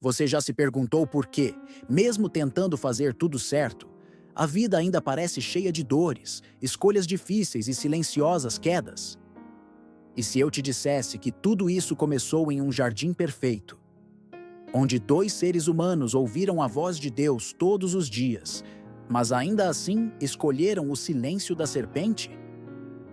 Você já se perguntou por quê, mesmo tentando fazer tudo certo, a vida ainda parece cheia de dores, escolhas difíceis e silenciosas quedas? E se eu te dissesse que tudo isso começou em um jardim perfeito, onde dois seres humanos ouviram a voz de Deus todos os dias, mas ainda assim escolheram o silêncio da serpente?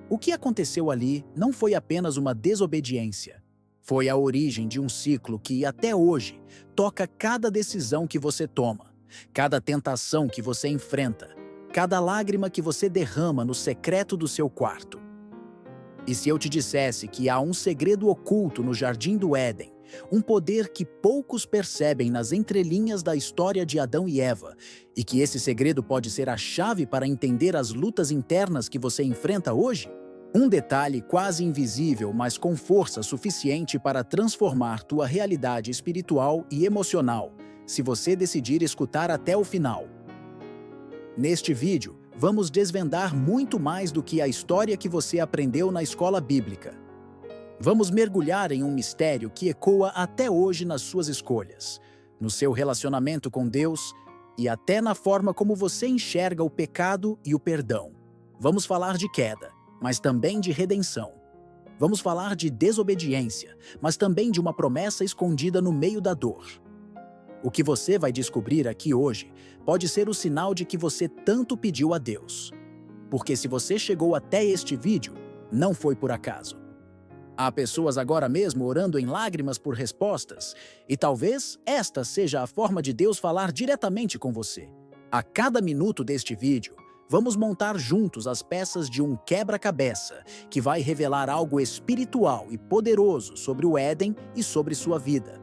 O que aconteceu ali não foi apenas uma desobediência. Foi a origem de um ciclo que, até hoje, toca cada decisão que você toma, cada tentação que você enfrenta, cada lágrima que você derrama no secreto do seu quarto. E se eu te dissesse que há um segredo oculto no Jardim do Éden, um poder que poucos percebem nas entrelinhas da história de Adão e Eva, e que esse segredo pode ser a chave para entender as lutas internas que você enfrenta hoje? Um detalhe quase invisível, mas com força suficiente para transformar tua realidade espiritual e emocional, se você decidir escutar até o final. Neste vídeo, vamos desvendar muito mais do que a história que você aprendeu na escola bíblica. Vamos mergulhar em um mistério que ecoa até hoje nas suas escolhas, no seu relacionamento com Deus e até na forma como você enxerga o pecado e o perdão. Vamos falar de queda, mas também de redenção. Vamos falar de desobediência, mas também de uma promessa escondida no meio da dor. O que você vai descobrir aqui hoje pode ser o sinal de que você tanto pediu a Deus. Porque se você chegou até este vídeo, não foi por acaso. Há pessoas agora mesmo orando em lágrimas por respostas, e talvez esta seja a forma de Deus falar diretamente com você. A cada minuto deste vídeo, vamos montar juntos as peças de um quebra-cabeça que vai revelar algo espiritual e poderoso sobre o Éden e sobre sua vida.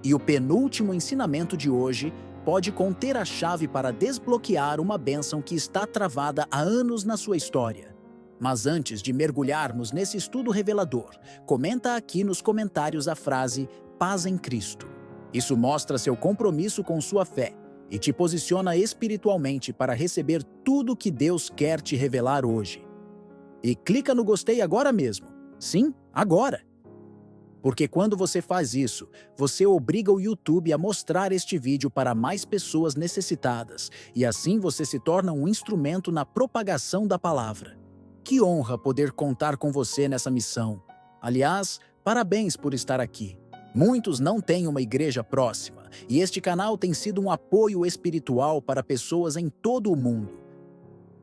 E o penúltimo ensinamento de hoje pode conter a chave para desbloquear uma bênção que está travada há anos na sua história. Mas antes de mergulharmos nesse estudo revelador, comenta aqui nos comentários a frase "Paz em Cristo". Isso mostra seu compromisso com sua fé e te posiciona espiritualmente para receber tudo que Deus quer te revelar hoje. E clica no gostei agora mesmo. Sim, agora! Porque quando você faz isso, você obriga o YouTube a mostrar este vídeo para mais pessoas necessitadas, e assim você se torna um instrumento na propagação da palavra. Que honra poder contar com você nessa missão. Aliás, parabéns por estar aqui. Muitos não têm uma igreja próxima, e este canal tem sido um apoio espiritual para pessoas em todo o mundo.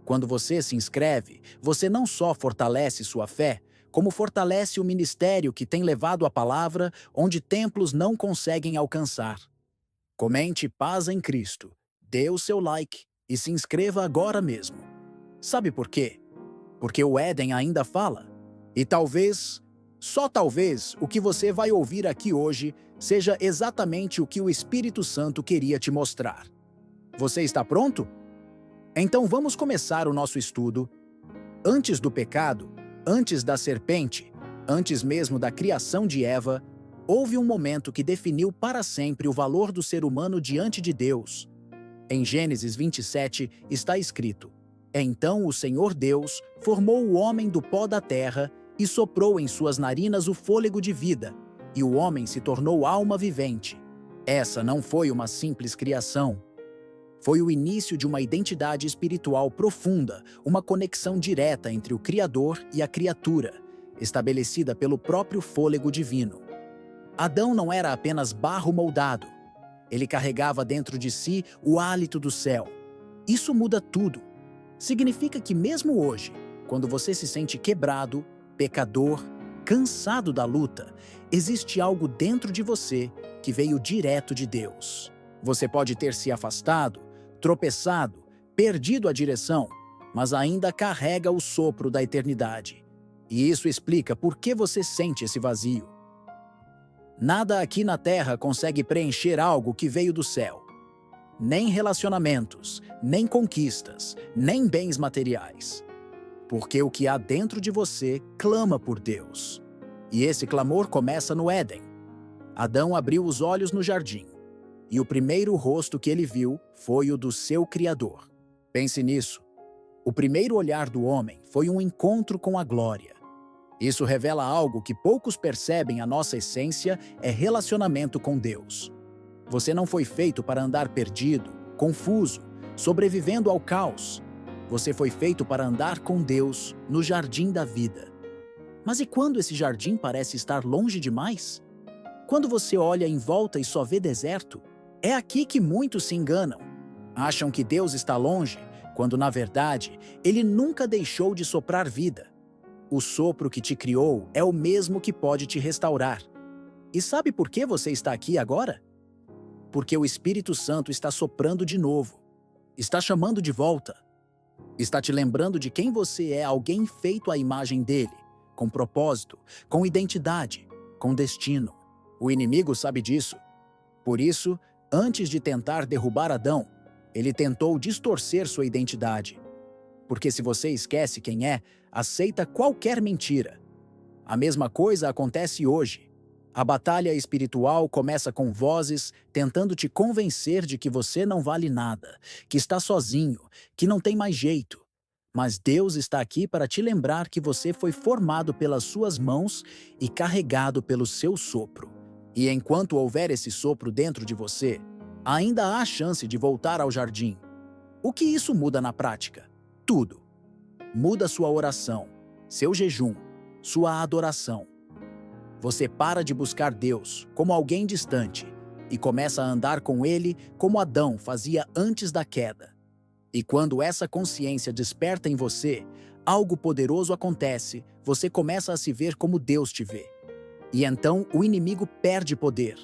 Quando você se inscreve, você não só fortalece sua fé, como fortalece o ministério que tem levado a palavra onde templos não conseguem alcançar. Comente Paz em Cristo, dê o seu like e se inscreva agora mesmo. Sabe por quê? Porque o Éden ainda fala. E talvez, só talvez, o que você vai ouvir aqui hoje seja exatamente o que o Espírito Santo queria te mostrar. Você está pronto? Então vamos começar o nosso estudo. Antes do pecado, antes da serpente, antes mesmo da criação de Eva, houve um momento que definiu para sempre o valor do ser humano diante de Deus. Em Gênesis 27 está escrito: "Então o Senhor Deus formou o homem do pó da terra e soprou em suas narinas o fôlego de vida, e o homem se tornou alma vivente." Essa não foi uma simples criação. Foi o início de uma identidade espiritual profunda, uma conexão direta entre o Criador e a criatura, estabelecida pelo próprio fôlego divino. Adão não era apenas barro moldado. Ele carregava dentro de si o hálito do céu. Isso muda tudo. Significa que mesmo hoje, quando você se sente quebrado, pecador, cansado da luta, existe algo dentro de você que veio direto de Deus. Você pode ter se afastado, tropeçado, perdido a direção, mas ainda carrega o sopro da eternidade. E isso explica por que você sente esse vazio. Nada aqui na Terra consegue preencher algo que veio do céu. Nem relacionamentos, nem conquistas, nem bens materiais. Porque o que há dentro de você clama por Deus. E esse clamor começa no Éden. Adão abriu os olhos no jardim. E o primeiro rosto que ele viu foi o do seu Criador. Pense nisso. O primeiro olhar do homem foi um encontro com a glória. Isso revela algo que poucos percebem: a nossa essência é relacionamento com Deus. Você não foi feito para andar perdido, confuso, sobrevivendo ao caos. Você foi feito para andar com Deus no jardim da vida. Mas e quando esse jardim parece estar longe demais? Quando você olha em volta e só vê deserto? É aqui que muitos se enganam. Acham que Deus está longe, quando na verdade, Ele nunca deixou de soprar vida. O sopro que te criou é o mesmo que pode te restaurar. E sabe por que você está aqui agora? Porque o Espírito Santo está soprando de novo. Está chamando de volta. Está te lembrando de quem você é, alguém feito à imagem dele, com propósito, com identidade, com destino. O inimigo sabe disso. Por isso, antes de tentar derrubar Adão, ele tentou distorcer sua identidade. Porque se você esquece quem é, aceita qualquer mentira. A mesma coisa acontece hoje. A batalha espiritual começa com vozes tentando te convencer de que você não vale nada, que está sozinho, que não tem mais jeito. Mas Deus está aqui para te lembrar que você foi formado pelas suas mãos e carregado pelo seu sopro. E enquanto houver esse sopro dentro de você, ainda há chance de voltar ao jardim. O que isso muda na prática? Tudo. Muda sua oração, seu jejum, sua adoração. Você para de buscar Deus como alguém distante e começa a andar com Ele como Adão fazia antes da queda. E quando essa consciência desperta em você, algo poderoso acontece, você começa a se ver como Deus te vê. E então o inimigo perde poder,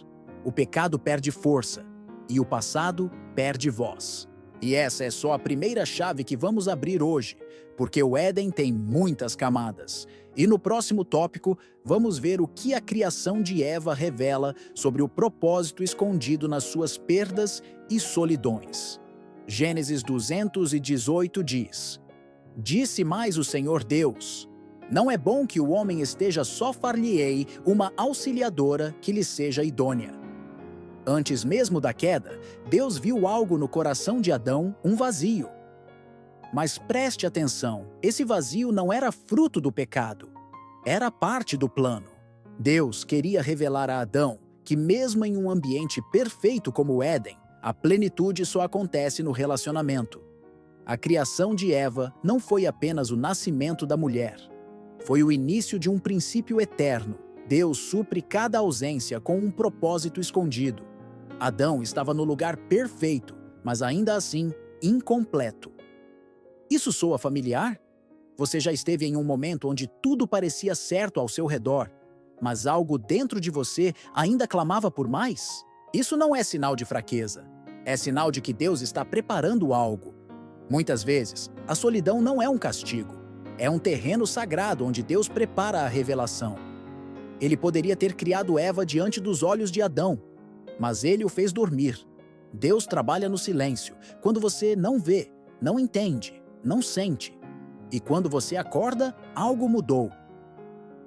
o pecado perde força e o passado perde voz. E essa é só a primeira chave que vamos abrir hoje, porque o Éden tem muitas camadas. E no próximo tópico, vamos ver o que a criação de Eva revela sobre o propósito escondido nas suas perdas e solidões. Gênesis 218 diz: Disse mais o Senhor Deus: Não é bom que o homem esteja só, far-lhe-ei uma auxiliadora que lhe seja idônea. Antes mesmo da queda, Deus viu algo no coração de Adão, um vazio. Mas preste atenção, esse vazio não era fruto do pecado. Era parte do plano. Deus queria revelar a Adão que mesmo em um ambiente perfeito como o Éden, a plenitude só acontece no relacionamento. A criação de Eva não foi apenas o nascimento da mulher. Foi o início de um princípio eterno. Deus supre cada ausência com um propósito escondido. Adão estava no lugar perfeito, mas ainda assim incompleto. Isso soa familiar? Você já esteve em um momento onde tudo parecia certo ao seu redor, mas algo dentro de você ainda clamava por mais? Isso não é sinal de fraqueza. É sinal de que Deus está preparando algo. Muitas vezes, a solidão não é um castigo. É um terreno sagrado onde Deus prepara a revelação. Ele poderia ter criado Eva diante dos olhos de Adão, mas ele o fez dormir. Deus trabalha no silêncio, quando você não vê, não entende, não sente. E quando você acorda, algo mudou.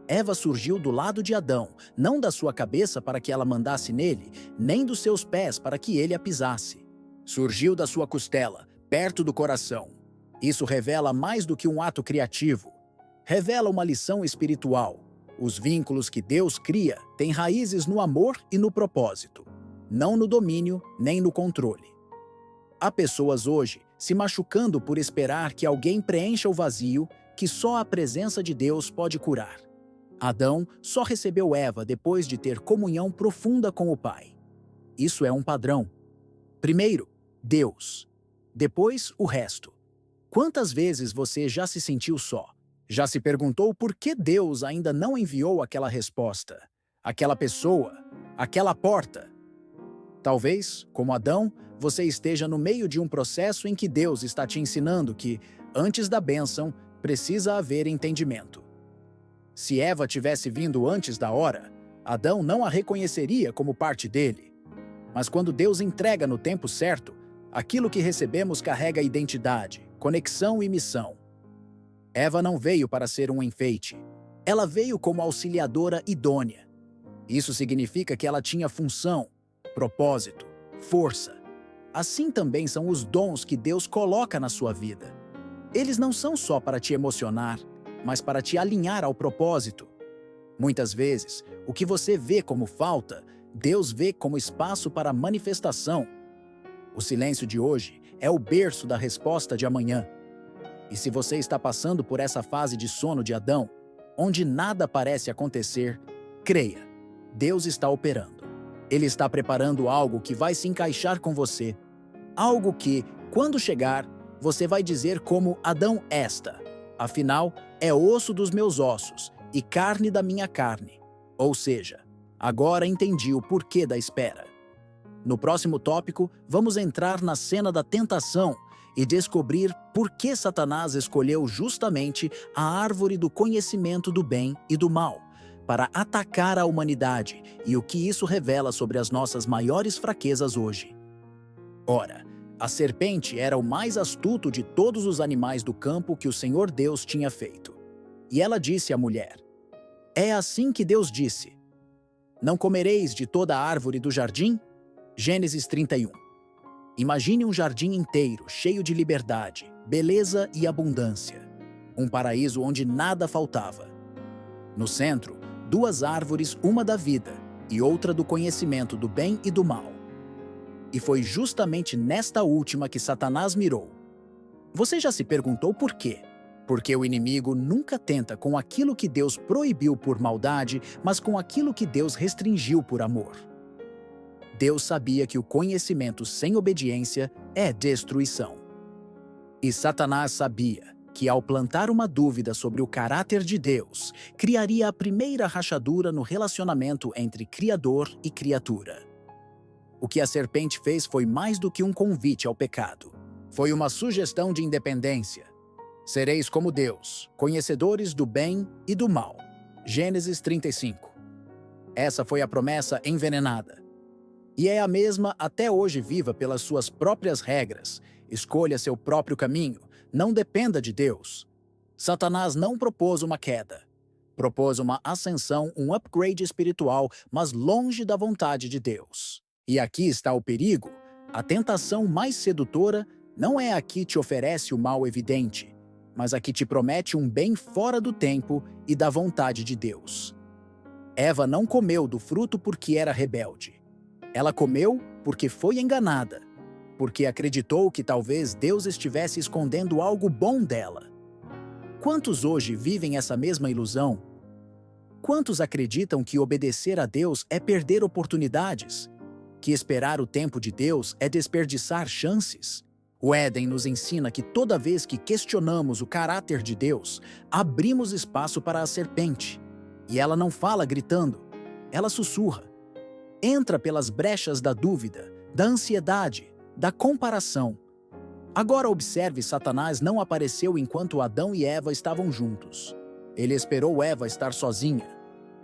Eva surgiu do lado de Adão, não da sua cabeça para que ela mandasse nele, nem dos seus pés para que ele a pisasse. Surgiu da sua costela, perto do coração. Isso revela mais do que um ato criativo. Revela uma lição espiritual. Os vínculos que Deus cria têm raízes no amor e no propósito, não no domínio nem no controle. Há pessoas hoje se machucando por esperar que alguém preencha o vazio que só a presença de Deus pode curar. Adão só recebeu Eva depois de ter comunhão profunda com o Pai. Isso é um padrão. Primeiro, Deus. Depois, o resto. Quantas vezes você já se sentiu só? Já se perguntou por que Deus ainda não enviou aquela resposta, aquela pessoa, aquela porta? Talvez, como Adão, você esteja no meio de um processo em que Deus está te ensinando que, antes da bênção, precisa haver entendimento. Se Eva tivesse vindo antes da hora, Adão não a reconheceria como parte dele. Mas quando Deus entrega no tempo certo, aquilo que recebemos carrega identidade, conexão e missão. Eva não veio para ser um enfeite. Ela veio como auxiliadora idônea. Isso significa que ela tinha função, propósito, força. Assim também são os dons que Deus coloca na sua vida. Eles não são só para te emocionar, mas para te alinhar ao propósito. Muitas vezes, o que você vê como falta Deus vê como espaço para manifestação. O silêncio de hoje é o berço da resposta de amanhã. E se você está passando por essa fase de sono de Adão, onde nada parece acontecer, creia, Deus está operando. Ele está preparando algo que vai se encaixar com você. Algo que, quando chegar, você vai dizer como Adão esta. Afinal, é osso dos meus ossos e carne da minha carne. Ou seja, agora entendi o porquê da espera. No próximo tópico, vamos entrar na cena da tentação e descobrir por que Satanás escolheu justamente a árvore do conhecimento do bem e do mal para atacar a humanidade e o que isso revela sobre as nossas maiores fraquezas hoje. Ora, a serpente era o mais astuto de todos os animais do campo que o Senhor Deus tinha feito. E ela disse à mulher: "É assim que Deus disse: não comereis de toda a árvore do jardim?" Gênesis 31. Imagine um jardim inteiro, cheio de liberdade, beleza e abundância. Um paraíso onde nada faltava. No centro, duas árvores, uma da vida e outra do conhecimento do bem e do mal. E foi justamente nesta última que Satanás mirou. Você já se perguntou por quê? Porque o inimigo nunca tenta com aquilo que Deus proibiu por maldade, mas com aquilo que Deus restringiu por amor. Deus sabia que o conhecimento sem obediência é destruição. E Satanás sabia que, ao plantar uma dúvida sobre o caráter de Deus, criaria a primeira rachadura no relacionamento entre Criador e criatura. O que a serpente fez foi mais do que um convite ao pecado. Foi uma sugestão de independência. Sereis como Deus, conhecedores do bem e do mal. Gênesis 35. Essa foi a promessa envenenada. E é a mesma até hoje viva pelas suas próprias regras. Escolha seu próprio caminho, não dependa de Deus. Satanás não propôs uma queda. Propôs uma ascensão, um upgrade espiritual, mas longe da vontade de Deus. E aqui está o perigo. A tentação mais sedutora não é a que te oferece o mal evidente, mas a que te promete um bem fora do tempo e da vontade de Deus. Eva não comeu do fruto porque era rebelde. Ela comeu porque foi enganada, porque acreditou que talvez Deus estivesse escondendo algo bom dela. Quantos hoje vivem essa mesma ilusão? Quantos acreditam que obedecer a Deus é perder oportunidades? Que esperar o tempo de Deus é desperdiçar chances? O Éden nos ensina que toda vez que questionamos o caráter de Deus, abrimos espaço para a serpente. E ela não fala gritando, ela sussurra. Entra pelas brechas da dúvida, da ansiedade, da comparação. Agora observe, Satanás não apareceu enquanto Adão e Eva estavam juntos. Ele esperou Eva estar sozinha.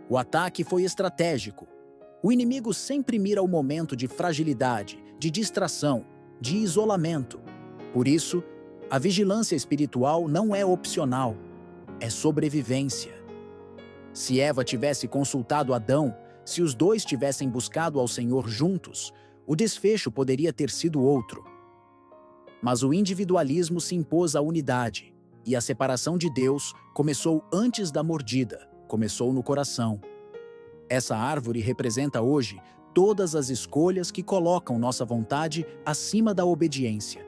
O ataque foi estratégico. O inimigo sempre mira o momento de fragilidade, de distração, de isolamento. Por isso, a vigilância espiritual não é opcional, é sobrevivência. Se Eva tivesse consultado Adão, se os dois tivessem buscado ao Senhor juntos, o desfecho poderia ter sido outro. Mas o individualismo se impôs à unidade, e a separação de Deus começou antes da mordida, começou no coração. Essa árvore representa hoje todas as escolhas que colocam nossa vontade acima da obediência.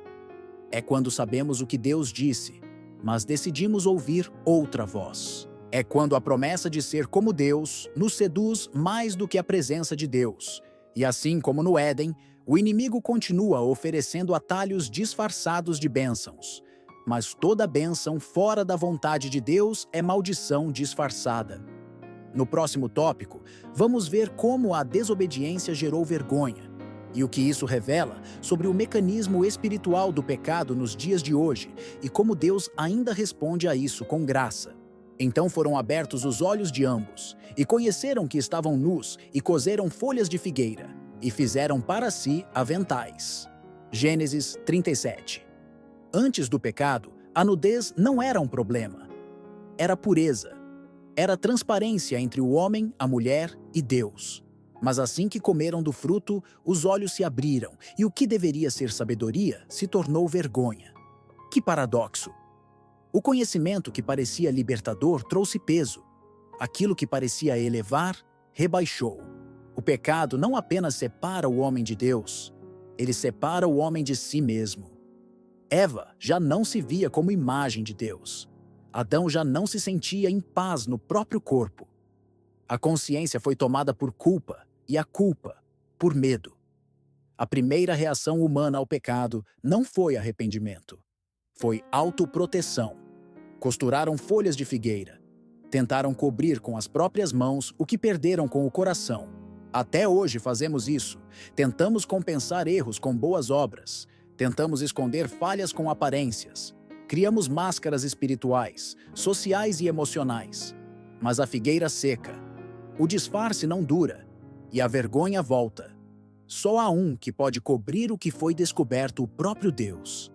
É quando sabemos o que Deus disse, mas decidimos ouvir outra voz. É quando a promessa de ser como Deus nos seduz mais do que a presença de Deus. E assim como no Éden, o inimigo continua oferecendo atalhos disfarçados de bênçãos. Mas toda bênção fora da vontade de Deus é maldição disfarçada. No próximo tópico, vamos ver como a desobediência gerou vergonha e o que isso revela sobre o mecanismo espiritual do pecado nos dias de hoje e como Deus ainda responde a isso com graça. Então foram abertos os olhos de ambos, e conheceram que estavam nus, e coseram folhas de figueira, e fizeram para si aventais. Gênesis 37. Antes do pecado, a nudez não era um problema. Era pureza. Era transparência entre o homem, a mulher e Deus. Mas assim que comeram do fruto, os olhos se abriram, e o que deveria ser sabedoria se tornou vergonha. Que paradoxo! O conhecimento que parecia libertador trouxe peso. Aquilo que parecia elevar, rebaixou. O pecado não apenas separa o homem de Deus, ele separa o homem de si mesmo. Eva já não se via como imagem de Deus. Adão já não se sentia em paz no próprio corpo. A consciência foi tomada por culpa e a culpa por medo. A primeira reação humana ao pecado não foi arrependimento. Foi autoproteção. Costuraram folhas de figueira. Tentaram cobrir com as próprias mãos o que perderam com o coração. Até hoje fazemos isso. Tentamos compensar erros com boas obras. Tentamos esconder falhas com aparências. Criamos máscaras espirituais, sociais e emocionais. Mas a figueira seca. O disfarce não dura. E a vergonha volta. Só há um que pode cobrir o que foi descoberto, o próprio Deus.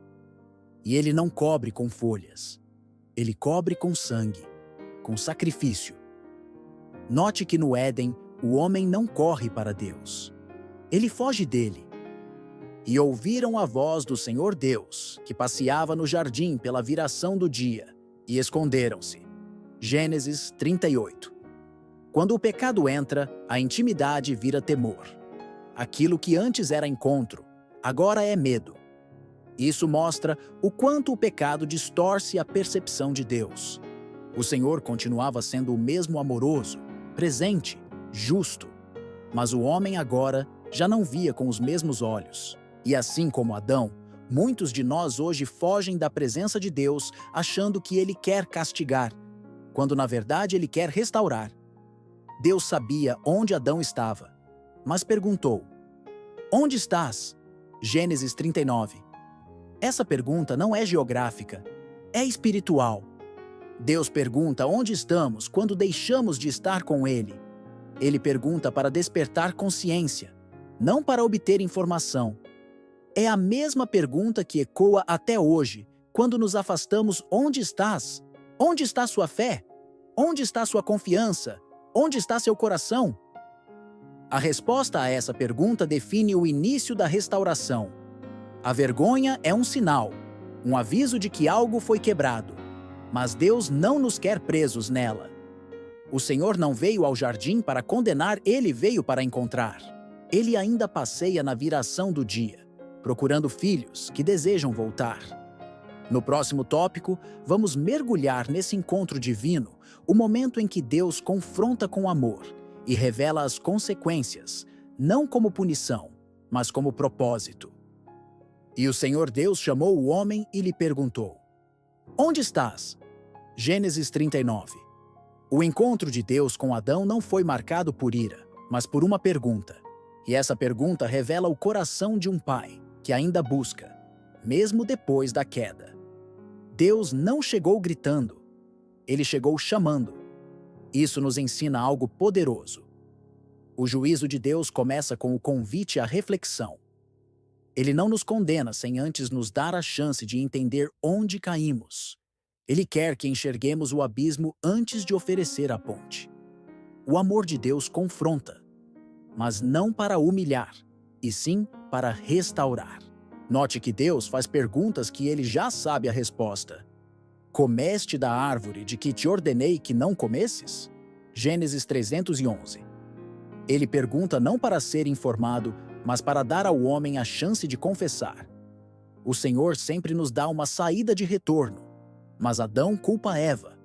E ele não cobre com folhas. Ele cobre com sangue, com sacrifício. Note que no Éden, o homem não corre para Deus. Ele foge dele. E ouviram a voz do Senhor Deus, que passeava no jardim pela viração do dia, e esconderam-se. Gênesis 38. Quando o pecado entra, a intimidade vira temor. Aquilo que antes era encontro, agora é medo. Isso mostra o quanto o pecado distorce a percepção de Deus. O Senhor continuava sendo o mesmo amoroso, presente, justo. Mas o homem agora já não via com os mesmos olhos. E assim como Adão, muitos de nós hoje fogem da presença de Deus achando que Ele quer castigar, quando na verdade Ele quer restaurar. Deus sabia onde Adão estava, mas perguntou: onde estás? Gênesis 39. Essa pergunta não é geográfica, é espiritual. Deus pergunta onde estamos quando deixamos de estar com Ele. Ele pergunta para despertar consciência, não para obter informação. É a mesma pergunta que ecoa até hoje, quando nos afastamos: onde estás? Onde está sua fé? Onde está sua confiança? Onde está seu coração? A resposta a essa pergunta define o início da restauração. A vergonha é um sinal, um aviso de que algo foi quebrado. Mas Deus não nos quer presos nela. O Senhor não veio ao jardim para condenar, Ele veio para encontrar. Ele ainda passeia na viração do dia, procurando filhos que desejam voltar. No próximo tópico, vamos mergulhar nesse encontro divino, o momento em que Deus confronta com amor e revela as consequências, não como punição, mas como propósito. E o Senhor Deus chamou o homem e lhe perguntou: onde estás? Gênesis 39. O encontro de Deus com Adão não foi marcado por ira, mas por uma pergunta. E essa pergunta revela o coração de um pai que ainda busca, mesmo depois da queda. Deus não chegou gritando, Ele chegou chamando. Isso nos ensina algo poderoso. O juízo de Deus começa com o convite à reflexão. Ele não nos condena sem antes nos dar a chance de entender onde caímos. Ele quer que enxerguemos o abismo antes de oferecer a ponte. O amor de Deus confronta, mas não para humilhar, e sim para restaurar. Note que Deus faz perguntas que ele já sabe a resposta. Comeste da árvore de que te ordenei que não comesses? Gênesis 311. Ele pergunta não para ser informado, mas para dar ao homem a chance de confessar. O Senhor sempre nos dá uma saída de retorno, mas Adão culpa Eva.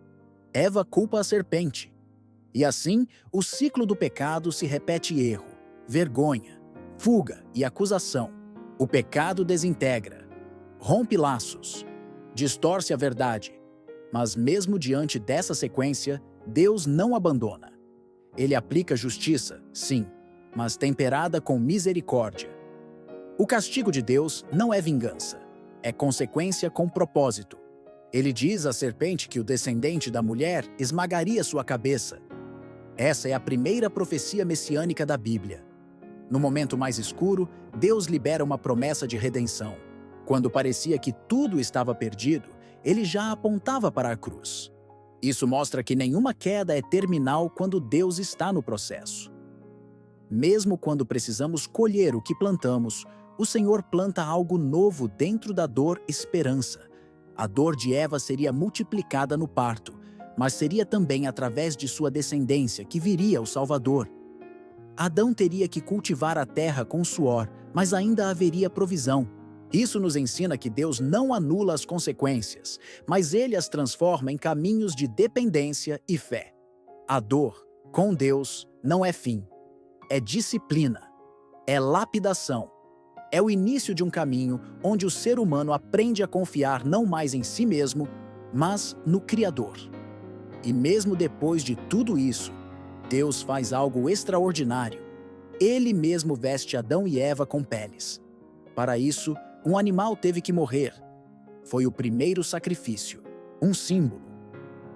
Eva culpa a serpente. E assim, o ciclo do pecado se repete: erro, vergonha, fuga e acusação. O pecado desintegra, rompe laços, distorce a verdade. Mas mesmo diante dessa sequência, Deus não abandona. Ele aplica justiça, sim, mas temperada com misericórdia. O castigo de Deus não é vingança, é consequência com propósito. Ele diz à serpente que o descendente da mulher esmagaria sua cabeça. Essa é a primeira profecia messiânica da Bíblia. No momento mais escuro, Deus libera uma promessa de redenção. Quando parecia que tudo estava perdido, ele já apontava para a cruz. Isso mostra que nenhuma queda é terminal quando Deus está no processo. Mesmo quando precisamos colher o que plantamos, o Senhor planta algo novo dentro da dor: esperança. A dor de Eva seria multiplicada no parto, mas seria também através de sua descendência que viria o Salvador. Adão teria que cultivar a terra com suor, mas ainda haveria provisão. Isso nos ensina que Deus não anula as consequências, mas Ele as transforma em caminhos de dependência e fé. A dor, com Deus, não é fim. É disciplina. É lapidação. É o início de um caminho onde o ser humano aprende a confiar não mais em si mesmo, mas no Criador. E mesmo depois de tudo isso, Deus faz algo extraordinário. Ele mesmo veste Adão e Eva com peles. Para isso, um animal teve que morrer. Foi o primeiro sacrifício, um símbolo,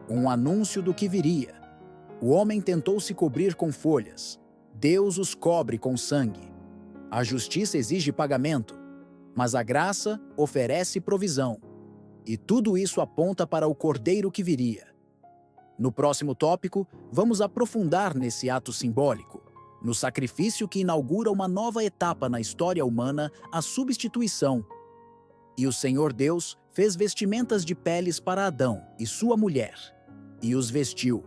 um anúncio do que viria. O homem tentou se cobrir com folhas. Deus os cobre com sangue. A justiça exige pagamento, mas a graça oferece provisão. E tudo isso aponta para o Cordeiro que viria. No próximo tópico, vamos aprofundar nesse ato simbólico, no sacrifício que inaugura uma nova etapa na história humana, a substituição. E o Senhor Deus fez vestimentas de peles para Adão e sua mulher, e os vestiu.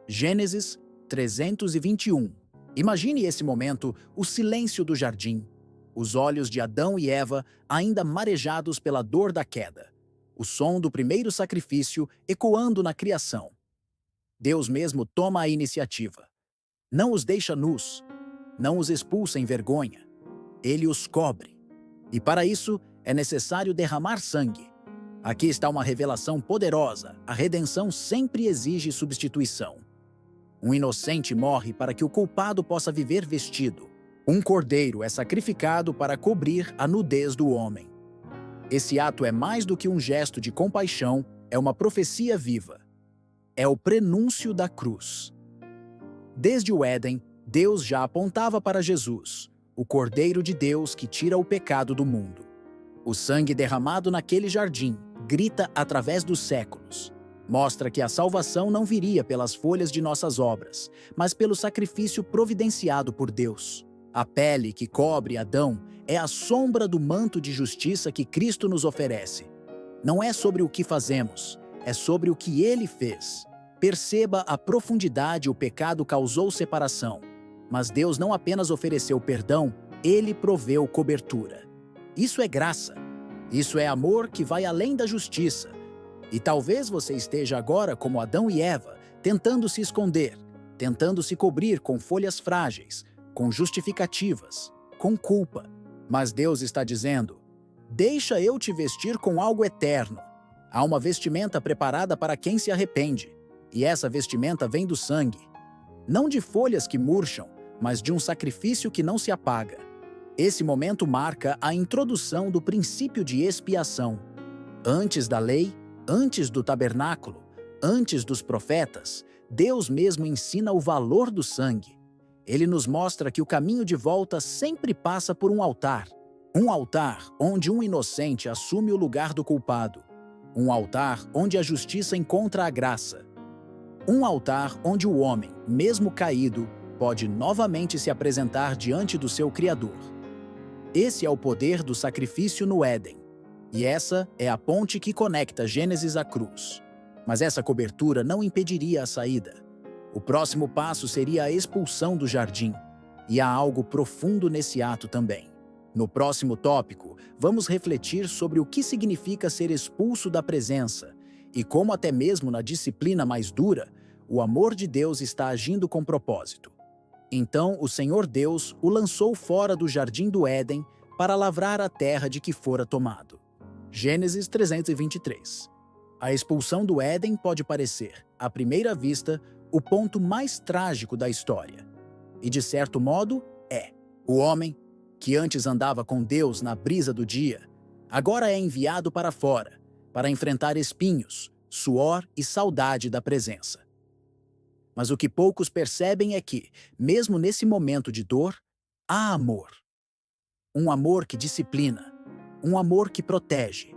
Gênesis 321. Imagine esse momento, o silêncio do jardim, os olhos de Adão e Eva ainda marejados pela dor da queda, o som do primeiro sacrifício ecoando na criação. Deus mesmo toma a iniciativa. Não os deixa nus, não os expulsa em vergonha. Ele os cobre. E para isso é necessário derramar sangue. Aqui está uma revelação poderosa. A redenção sempre exige substituição. Um inocente morre para que o culpado possa viver vestido. Um cordeiro é sacrificado para cobrir a nudez do homem. Esse ato é mais do que um gesto de compaixão, é uma profecia viva. É o prenúncio da cruz. Desde o Éden, Deus já apontava para Jesus, o Cordeiro de Deus que tira o pecado do mundo. O sangue derramado naquele jardim grita através dos séculos. Mostra que a salvação não viria pelas folhas de nossas obras, mas pelo sacrifício providenciado por Deus. A pele que cobre Adão é a sombra do manto de justiça que Cristo nos oferece. Não é sobre o que fazemos, é sobre o que Ele fez. Perceba a profundidade o pecado causou separação. Mas Deus não apenas ofereceu perdão, Ele proveu cobertura. Isso é graça. Isso é amor que vai além da justiça. E talvez você esteja agora como Adão e Eva, tentando se esconder, tentando se cobrir com folhas frágeis, com justificativas, com culpa. Mas Deus está dizendo: deixa eu te vestir com algo eterno. Há uma vestimenta preparada para quem se arrepende. E essa vestimenta vem do sangue. Não de folhas que murcham, mas de um sacrifício que não se apaga. Esse momento marca a introdução do princípio de expiação. Antes da lei, antes do tabernáculo, antes dos profetas, Deus mesmo ensina o valor do sangue. Ele nos mostra que o caminho de volta sempre passa por um altar. Um altar onde um inocente assume o lugar do culpado. Um altar onde a justiça encontra a graça. Um altar onde o homem, mesmo caído, pode novamente se apresentar diante do seu Criador. Esse é o poder do sacrifício no Éden. E essa é a ponte que conecta Gênesis à cruz. Mas essa cobertura não impediria a saída. O próximo passo seria a expulsão do jardim. E há algo profundo nesse ato também. No próximo tópico, vamos refletir sobre o que significa ser expulso da presença e como até mesmo na disciplina mais dura, o amor de Deus está agindo com propósito. Então o Senhor Deus o lançou fora do jardim do Éden para lavrar a terra de que fora tomado. Gênesis 323. A expulsão do Éden pode parecer, à primeira vista, o ponto mais trágico da história. E de certo modo, é. O homem, que antes andava com Deus na brisa do dia, agora é enviado para fora, para enfrentar espinhos, suor e saudade da presença. Mas o que poucos percebem é que, mesmo nesse momento de dor, há amor. Um amor que disciplina, um amor que protege.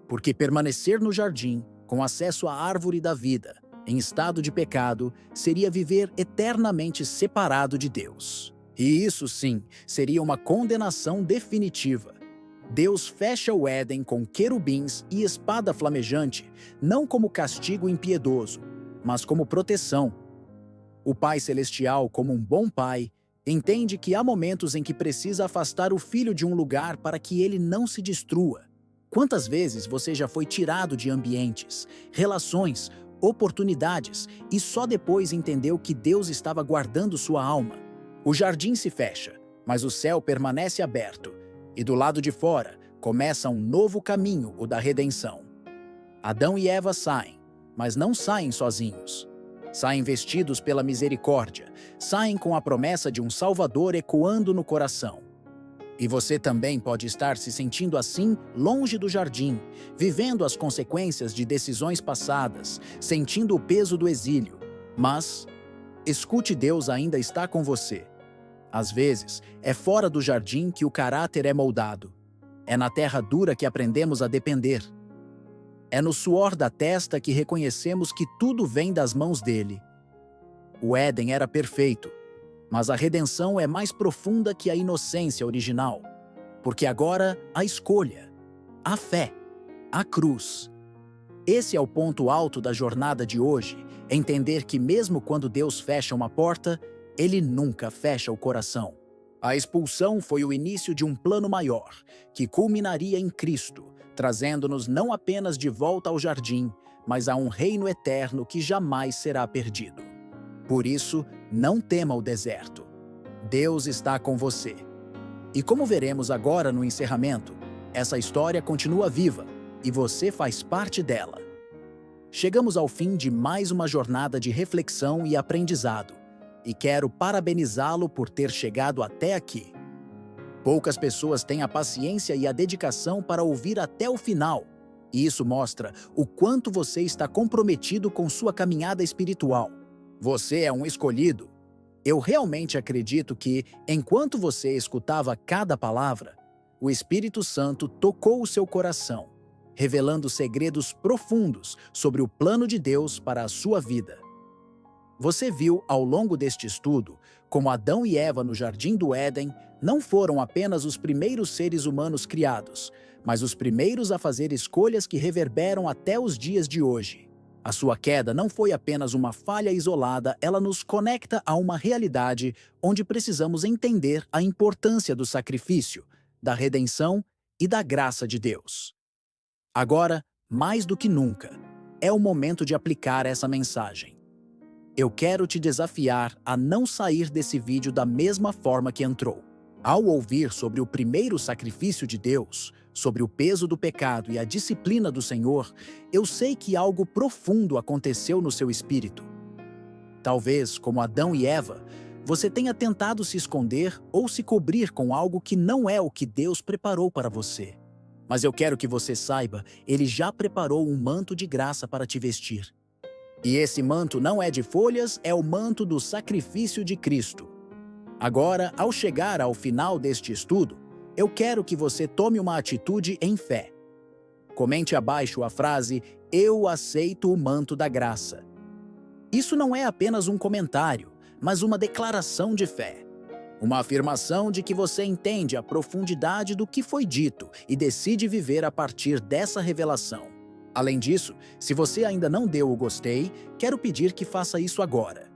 Porque permanecer no jardim, com acesso à árvore da vida, em estado de pecado, seria viver eternamente separado de Deus. E isso, sim, seria uma condenação definitiva. Deus fecha o Éden com querubins e espada flamejante, não como castigo impiedoso, mas como proteção. O Pai Celestial, como um bom pai, Entende que há momentos em que precisa afastar o filho de um lugar para que ele não se destrua. Quantas vezes você já foi tirado de ambientes, relações, oportunidades e só depois entendeu que Deus estava guardando sua alma? O jardim se fecha, mas o céu permanece aberto, e do lado de fora começa um novo caminho, o da redenção. Adão e Eva saem, mas não saem sozinhos. Saem vestidos pela misericórdia, saem com a promessa de um Salvador ecoando no coração. E você também pode estar se sentindo assim, longe do jardim, vivendo as consequências de decisões passadas, sentindo o peso do exílio. Mas, escute, Deus ainda está com você. Às vezes, é fora do jardim que o caráter é moldado. É na terra dura que aprendemos a depender. É no suor da testa que reconhecemos que tudo vem das mãos dele. O Éden era perfeito, mas a redenção é mais profunda que a inocência original, porque agora há escolha, há fé, há cruz. Esse é o ponto alto da jornada de hoje, entender que mesmo quando Deus fecha uma porta, Ele nunca fecha o coração. A expulsão foi o início de um plano maior, que culminaria em Cristo, trazendo-nos não apenas de volta ao jardim, mas a um reino eterno que jamais será perdido. Por isso, não tema o deserto. Deus está com você. E como veremos agora no encerramento, essa história continua viva e você faz parte dela. Chegamos ao fim de mais uma jornada de reflexão e aprendizado, e quero parabenizá-lo por ter chegado até aqui. Poucas pessoas têm a paciência e a dedicação para ouvir até o final, e isso mostra o quanto você está comprometido com sua caminhada espiritual. Você é um escolhido. Eu realmente acredito que, enquanto você escutava cada palavra, o Espírito Santo tocou o seu coração, revelando segredos profundos sobre o plano de Deus para a sua vida. Você viu, ao longo deste estudo, como Adão e Eva no Jardim do Éden não foram apenas os primeiros seres humanos criados, mas os primeiros a fazer escolhas que reverberam até os dias de hoje. A sua queda não foi apenas uma falha isolada, ela nos conecta a uma realidade onde precisamos entender a importância do sacrifício, da redenção e da graça de Deus. Agora, mais do que nunca, é o momento de aplicar essa mensagem. Eu quero te desafiar a não sair desse vídeo da mesma forma que entrou. Ao ouvir sobre o primeiro sacrifício de Deus, sobre o peso do pecado e a disciplina do Senhor, eu sei que algo profundo aconteceu no seu espírito. Talvez, como Adão e Eva, você tenha tentado se esconder ou se cobrir com algo que não é o que Deus preparou para você. Mas eu quero que você saiba, Ele já preparou um manto de graça para te vestir. E esse manto não é de folhas, é o manto do sacrifício de Cristo. Agora, ao chegar ao final deste estudo, eu quero que você tome uma atitude em fé. Comente abaixo a frase, eu aceito o manto da graça. Isso não é apenas um comentário, mas uma declaração de fé. Uma afirmação de que você entende a profundidade do que foi dito e decide viver a partir dessa revelação. Além disso, se você ainda não deu o gostei, quero pedir que faça isso agora.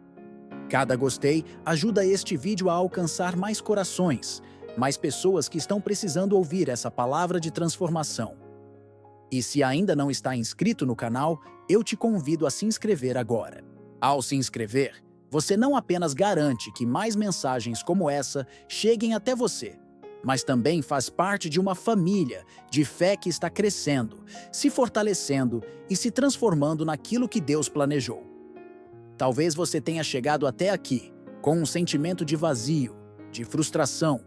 Cada gostei ajuda este vídeo a alcançar mais corações, mais pessoas que estão precisando ouvir essa palavra de transformação. E se ainda não está inscrito no canal, eu te convido a se inscrever agora. Ao se inscrever, você não apenas garante que mais mensagens como essa cheguem até você, mas também faz parte de uma família de fé que está crescendo, se fortalecendo e se transformando naquilo que Deus planejou. Talvez você tenha chegado até aqui com um sentimento de vazio, de frustração.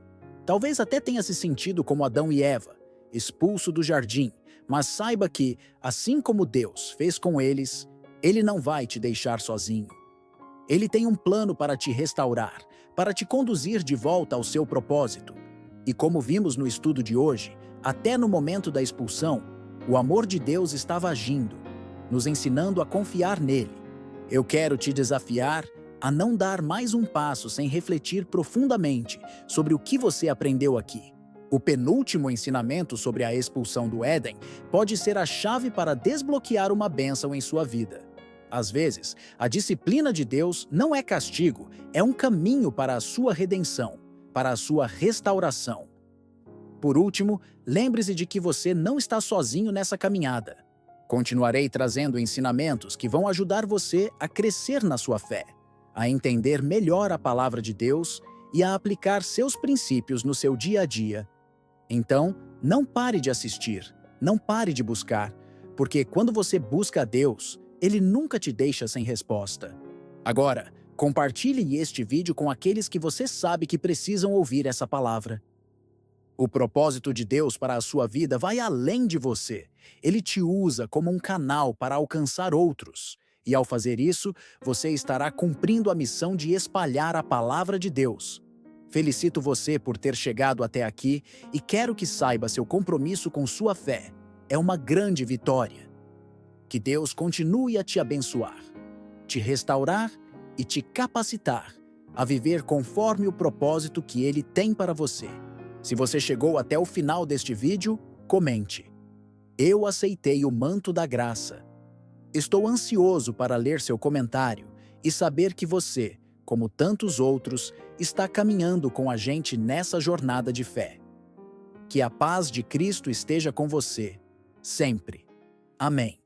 Talvez até tenha se sentido como Adão e Eva, expulso do jardim, mas saiba que, assim como Deus fez com eles, Ele não vai te deixar sozinho. Ele tem um plano para te restaurar, para te conduzir de volta ao seu propósito. E como vimos no estudo de hoje, até no momento da expulsão, o amor de Deus estava agindo, nos ensinando a confiar nele. Eu quero te desafiar a não dar mais um passo sem refletir profundamente sobre o que você aprendeu aqui. O penúltimo ensinamento sobre a expulsão do Éden pode ser a chave para desbloquear uma bênção em sua vida. Às vezes, a disciplina de Deus não é castigo, é um caminho para a sua redenção, para a sua restauração. Por último, lembre-se de que você não está sozinho nessa caminhada. Continuarei trazendo ensinamentos que vão ajudar você a crescer na sua fé, a entender melhor a palavra de Deus e a aplicar seus princípios no seu dia a dia. Então, não pare de assistir, não pare de buscar, porque quando você busca a Deus, Ele nunca te deixa sem resposta. Agora, compartilhe este vídeo com aqueles que você sabe que precisam ouvir essa palavra. O propósito de Deus para a sua vida vai além de você. Ele te usa como um canal para alcançar outros. E ao fazer isso, você estará cumprindo a missão de espalhar a palavra de Deus. Felicito você por ter chegado até aqui e quero que saiba seu compromisso com sua fé. É uma grande vitória. Que Deus continue a te abençoar, te restaurar e te capacitar a viver conforme o propósito que Ele tem para você. Se você chegou até o final deste vídeo, comente. Eu aceitei o manto da graça. Estou ansioso para ler seu comentário e saber que você, como tantos outros, está caminhando com a gente nessa jornada de fé. Que a paz de Cristo esteja com você, sempre. Amém.